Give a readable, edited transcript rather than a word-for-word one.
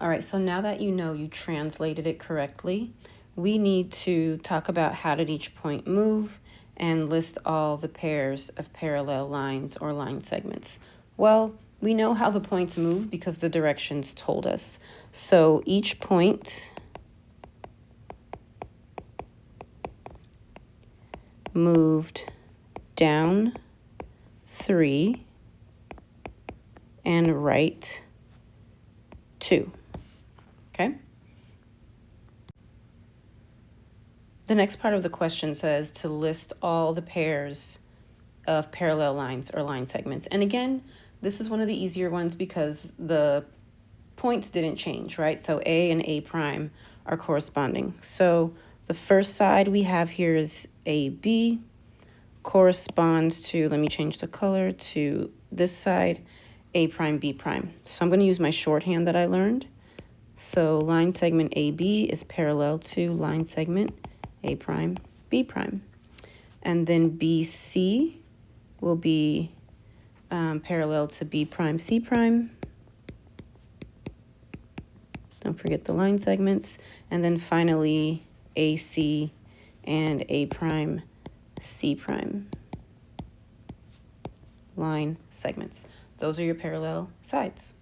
All right, so now that you know you translated it correctly, we need to talk about how did each point move and list all the pairs of parallel lines or line segments. Well, we know how the points move because the directions told us. So each point moved down 3 and right 2. Okay? The next part of the question says to list all the pairs of parallel lines or line segments. And again, this is one of the easier ones because the points didn't change, right? So A and A prime are corresponding. So the first side we have here is AB, corresponds to, let me change the color to this side, A prime, B prime. So I'm going to use my shorthand that I learned. So line segment AB is parallel to line segment A prime, B prime. And then BC will be parallel to B prime, C prime. Don't forget the line segments. And then finally AC and A prime, C prime. Line segments. Those are your parallel sides.